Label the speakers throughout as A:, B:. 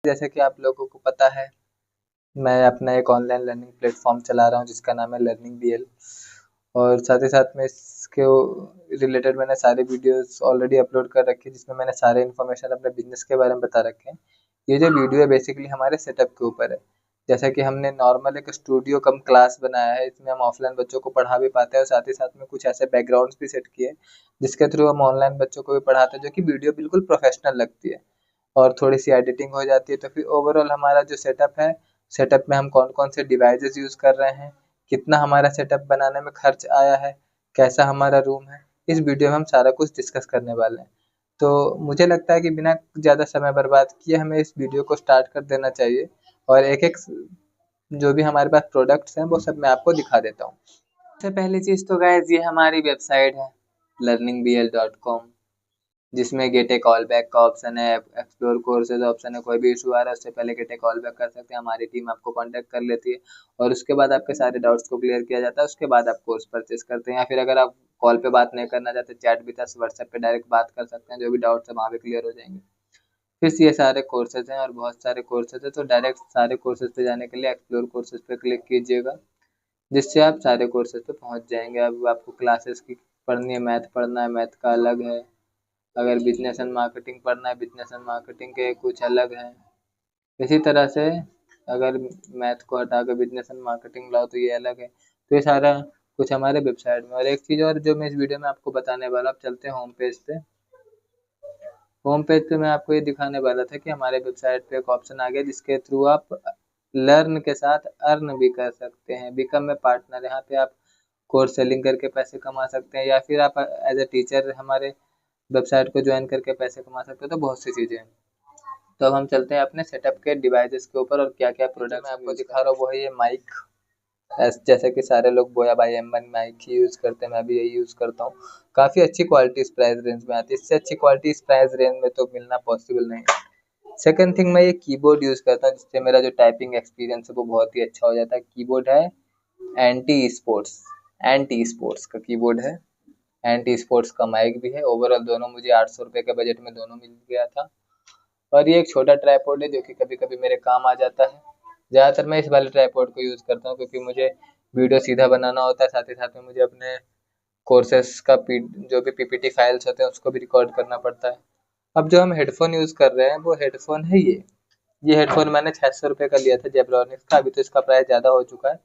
A: जैसे कि आप लोगों को पता है, मैं अपना एक ऑनलाइन लर्निंग प्लेटफॉर्म चला रहा हूँ जिसका नाम है लर्निंग बीएल। और साथ ही साथ में इसके रिलेटेड मैंने सारे वीडियोस ऑलरेडी अपलोड कर रखे हैं, जिसमें मैंने सारे इन्फॉर्मेशन अपने बिजनेस के बारे में बता रखे हैं। ये जो वीडियो है बेसिकली हमारे सेटअप के ऊपर है। जैसा कि हमने नॉर्मल एक स्टूडियो कम क्लास बनाया है, इसमें हम ऑफलाइन बच्चों को पढ़ा भी पाते हैं और साथ ही साथ में कुछ ऐसे बैकग्राउंड्स भी सेट किए हैं जिसके थ्रू हम ऑनलाइन बच्चों को भी पढ़ाते हैं, जो कि वीडियो बिल्कुल प्रोफेशनल लगती है और थोड़ी सी एडिटिंग हो जाती है। तो फिर ओवरऑल हमारा जो सेटअप है, सेटअप में हम कौन कौन से डिवाइसेस यूज़ कर रहे हैं, कितना हमारा सेटअप बनाने में खर्च आया है, कैसा हमारा रूम है, इस वीडियो में हम सारा कुछ डिस्कस करने वाले हैं। तो मुझे लगता है कि बिना ज़्यादा समय बर्बाद किए हमें इस वीडियो को स्टार्ट कर देना चाहिए और एक एक जो भी हमारे पास प्रोडक्ट्स हैं वो सब मैं आपको दिखा देता हूँ। सबसे पहली चीज़ तो गाइस ये हमारी वेबसाइट है learningbl.com, जिसमें गेट ए कॉल बैक का ऑप्शन है, एक्सप्लोर कोर्सेज ऑप्शन है। कोई भी इशू आ रहा है उससे पहले गेट ए कॉल बैक कर सकते हैं, हमारी टीम आपको कांटेक्ट कर लेती है और उसके बाद आपके सारे डाउट्स को क्लियर किया जाता है। उसके बाद आप कोर्स परचेज करते हैं, या फिर अगर आप कॉल पे बात नहीं करना चाहते, चैट विद अस व्हाट्सएप पे डायरेक्ट बात कर सकते हैं, जो भी डाउट्स है वहाँ पे क्लियर हो जाएंगे। फिर ये सारे कोर्सेज हैं और बहुत सारे कोर्सेज हैं, तो डायरेक्ट सारे कोर्सेज पे जाने के लिए एक्सप्लोर कोर्सेज पे क्लिक कीजिएगा, जिससे आप सारे कोर्सेज पे पहुंच जाएंगे। अब आपको क्लासेस की पढ़नी है, मैथ पढ़ना है, मैथ का अलग है। अगर बिजनेस एंड मार्केटिंग पढ़ना है, बिजनेस एंड मार्केटिंग के कुछ अलग है। इसी तरह से अगर मैथ को हटा के बिजनेस एंड मार्केटिंग लाओ तो ये अलग है। तो ये सारा कुछ हमारे वेबसाइट में। और एक चीज़ और जो मैं इस वीडियो में आपको बताने वाला, आप चलते हैं होम पेज पे। होम पेज पे मैं आपको ये दिखाने वाला था कि हमारे वेबसाइट पे एक ऑप्शन आ गया जिसके थ्रू आप लर्न के साथ अर्न भी कर सकते हैं। बिकम ए पार्टनर, यहाँ पे आप कोर्स सेलिंग करके पैसे कमा सकते हैं, या फिर आप एज ए टीचर हमारे वेबसाइट को ज्वाइन करके पैसे कमा सकते हो। तो बहुत सी चीज़ें हैं। तो अब हम चलते हैं अपने सेटअप के डिवाइसेस के ऊपर और क्या क्या प्रोडक्ट मैं आपको दिखा रहा हूँ वो है ये माइक। जैसे कि सारे लोग बोया by M1 mic he use करते हैं, मैं भी यही यूज़ करता हूँ। काफ़ी अच्छी क्वालिटी इस प्राइस रेंज में आती है, इससे अच्छी क्वालिटी इस प्राइस रेंज में तो मिलना पॉसिबल नहीं है। सेकंड थिंग, मैं ये कीबोर्ड यूज़ करता हूँ, जिससे मेरा जो टाइपिंग एक्सपीरियंस है वो बहुत ही अच्छा हो जाता है। कीबोर्ड है एंटी स्पोर्ट्स का कीबोर्ड है, एंटी स्पोर्ट्स का माइक भी है। ओवरऑल दोनों मुझे 800 रुपये के बजट में दोनों मिल गया था। और ये एक छोटा ट्राइपॉड है जो कि कभी कभी मेरे काम आ जाता है। ज़्यादातर मैं इस वाले ट्राइपॉड को यूज़ करता हूँ क्योंकि मुझे वीडियो सीधा बनाना होता है, साथ ही साथ में मुझे अपने कोर्सेस का जो भी पीपीटी फाइल्स होते हैं उसको भी रिकॉर्ड करना पड़ता है। अब जो हम हेडफोन यूज़ कर रहे हैं वो हेडफोन है ये हेडफोन मैंने 600 रुपये का लिया था जेब्रॉनिक्स का। अभी तो इसका प्राइस ज़्यादा हो चुका है,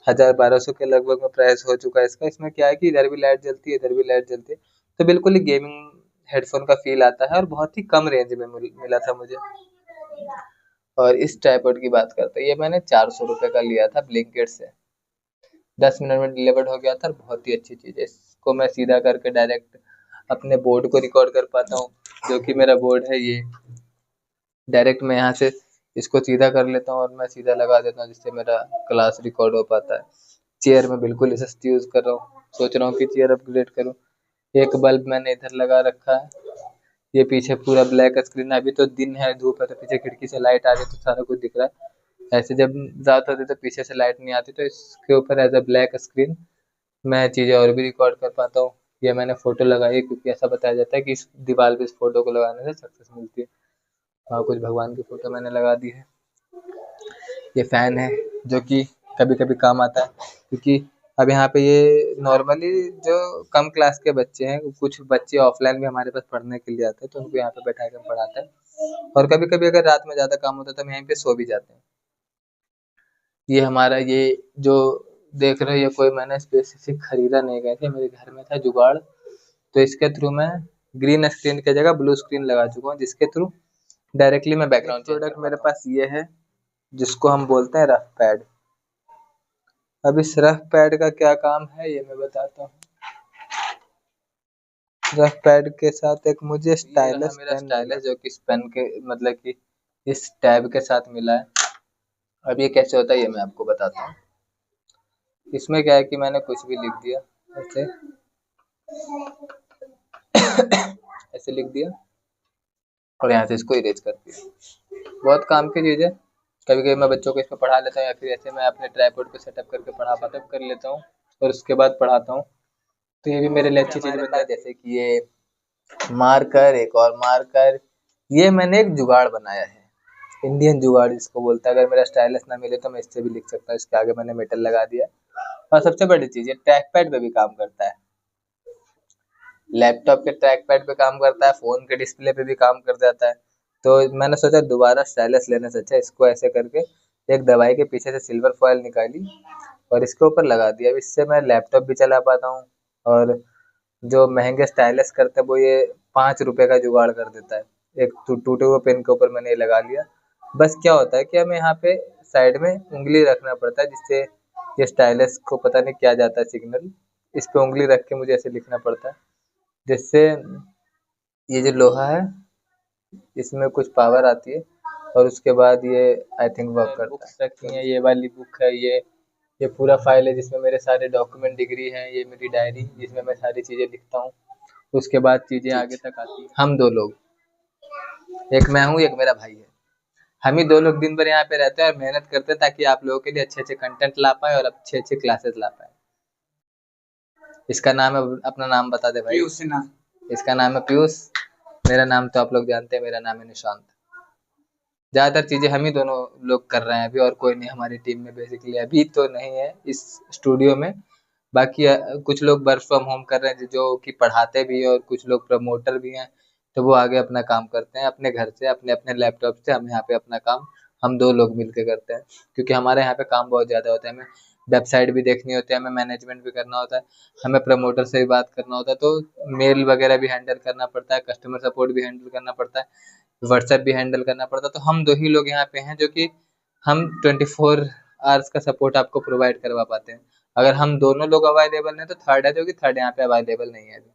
A: 1000-1200 के लगभग में प्राइस हो चुका है इसका। इसमें क्या है कि इधर भी लाइट जलती है, इधर भी लाइट जलती है, तो बिल्कुल ही गेमिंग हेडफोन का फील आता है और बहुत ही कम रेंज में मिला था मुझे। और इस ट्राइपॉड की बात करते हैं, ये मैंने 400 रुपये का लिया था ब्लिंकिट से, 10 मिनट में डिलीवर्ड हो गया था। बहुत ही अच्छी चीज़ है, इसको मैं सीधा करके डायरेक्ट अपने बोर्ड को रिकॉर्ड कर पाता हूँ, जो कि मेरा बोर्ड है ये। डायरेक्ट मैं यहाँ से इसको सीधा कर लेता हूँ और मैं सीधा लगा देता हूँ, जिससे मेरा क्लास रिकॉर्ड हो पाता है। चेयर में बिल्कुल ही सस्ती यूज़ कर रहा हूँ, सोच रहा हूँ कि चेयर अपग्रेड करूँ। एक बल्ब मैंने इधर लगा रखा है, ये पीछे पूरा ब्लैक स्क्रीन है। अभी तो दिन है, धूप है, तो पीछे खिड़की से लाइट आ रही है तो सारा कुछ दिख रहा है। ऐसे जब रात होती तो पीछे से लाइट नहीं आती, तो इसके ऊपर एज अ ब्लैक स्क्रीन मैं चीज़ें और भी रिकॉर्ड कर पाता हूँ। ये मैंने फ़ोटो लगाई क्योंकि ऐसा बताया जाता है कि इस दीवार पे इस फोटो को लगाने से सक्सेस मिलती है। हाँ, कुछ भगवान की फ़ोटो मैंने लगा दी है। ये फ़ैन है जो कि कभी कभी काम आता है, क्योंकि अब यहाँ पे ये नॉर्मली जो कम क्लास के बच्चे हैं, कुछ बच्चे ऑफलाइन भी हमारे पास पढ़ने के लिए आते हैं, तो उनको यहाँ पे बैठा कर पढ़ाते हैं। और कभी कभी अगर रात में ज़्यादा काम होता है तो हम यहीं पे सो भी जाते हैं। ये हमारा ये जो देख रहे हो, ये कोई मैंने स्पेसिफिक खरीदा नहीं गया था, मेरे घर में था जुगाड़, तो इसके थ्रू मैं ग्रीन स्क्रीन की जगह ब्लू स्क्रीन लगा चुका हूँ, जिसके थ्रू डायरेक्टली मैं बैकग्राउंड प्रोडक्ट मेरे पास ये है जिसको हम बोलते हैं रफ पैड। अब इस रफ पैड का क्या काम है ये मैं बताता हूँ। रफ पैड के साथ एक मुझे स्टाइलस मेरा स्टाइलस जो कि इस पेन के मतलब कि इस टैब के साथ मिला है। अब ये कैसे होता है ये मैं आपको बताता हूँ। इसमें क्या है कि मैंने कुछ भी लिख दिया, ऐसे ऐसे लिख दिया और यहाँ से इसको इरेज कर दिया। बहुत काम की चीज़ है। कभी कभी मैं बच्चों को इस पर पढ़ा लेता हूँ, या फिर ऐसे मैं अपने ट्राइपॉड पे सेटअप करके पढ़ा पाता कर लेता हूँ और उसके बाद पढ़ाता हूँ। तो ये भी मेरे लिए अच्छी चीज़ बता है। जैसे कि ये मार्कर, एक और मार्कर, ये मैंने एक जुगाड़ बनाया है। इंडियन जुगाड़ जिसको बोलते हैं। अगर मेरा स्टाइलस ना मिले तो मैं इससे भी लिख सकता हूँ। इसके आगे मैंने मेटल लगा दिया। और सबसे बड़ी चीज़, ये ट्रैक पैड पे भी काम करता है। लैपटॉप के ट्रैक पैड पे काम करता है, फ़ोन के डिस्प्ले पे भी काम कर जाता है। तो मैंने सोचा दोबारा स्टाइलस लेने से अच्छा इसको ऐसे करके एक दवाई के पीछे से सिल्वर फॉयल निकाली और इसके ऊपर लगा दिया। अब इससे मैं लैपटॉप भी चला पाता हूँ, और जो महंगे स्टाइलस करते हैं वो ये 5 रुपए का जुगाड़ कर देता है। एक टूटे हुए पेन के ऊपर मैंने ये लगा लिया। बस क्या होता है कि हमें यहाँ पे साइड में उंगली रखना पड़ता है, जिससे ये स्टाइलस को पता नहीं क्या जाता है सिग्नल, इस पे उंगली रख के मुझे ऐसे लिखना पड़ता है, जिससे ये जो लोहा है इसमें कुछ पावर आती है और उसके बाद ये आई थिंक वर्क करता है। बुक्स रखी हैं, ये वाली बुक है, ये पूरा फाइल है जिसमें मेरे सारे डॉक्यूमेंट, डिग्री हैं, ये मेरी डायरी जिसमें मैं सारी चीज़ें लिखता हूँ। उसके बाद चीज़ें आगे तक आती हैं। हम 2 लोग, एक मैं हूँ, एक मेरा भाई है। हम ही 2 लोग दिन भर यहाँ पे रहते हैं और मेहनत करते हैं ताकि आप लोगों के लिए अच्छे-अच्छे कंटेंट ला पाएँ और अच्छे-अच्छे क्लासेस ला पाएँ। इसका नाम है, अपना नाम बता दे भाई। पीयूष सिन्हा। इसका नाम है पीयूष। मेरा नाम तो आप लोग जानते हैं, मेरा नाम है निशांत। ज़्यादातर चीज़ें हम ही दोनों लोग कर रहे हैं अभी, और कोई नहीं हमारी टीम में बेसिकली अभी तो नहीं है इस स्टूडियो में। बाकी कुछ लोग वर्क फ्रॉम होम कर रहे हैं जो कि पढ़ाते भी हैं, और कुछ लोग प्रमोटर भी हैं, तो वो आगे अपना काम करते हैं अपने घर से, अपने अपने लैपटॉप से। हम यहाँ पे अपना काम हम 2 लोग मिल के करते हैं, क्योंकि हमारे यहाँ पे काम बहुत ज़्यादा होता है। हमें वेबसाइट भी देखनी होती है, हमें मैनेजमेंट भी करना होता है, हमें प्रमोटर से भी बात करना होता है, तो मेल वगैरह भी हैंडल करना पड़ता है, कस्टमर सपोर्ट भी हैंडल करना पड़ता है, व्हाट्सएप भी हैंडल करना पड़ता है। तो हम 2 ही लोग यहाँ पे हैं जो कि हम 24 आवर्स का सपोर्ट आपको प्रोवाइड करवा पाते हैं। अगर हम दोनों लोग अवेलेबल हैं तो थर्ड है, जो कि थर्ड यहाँ पे अवेलेबल नहीं है अभी।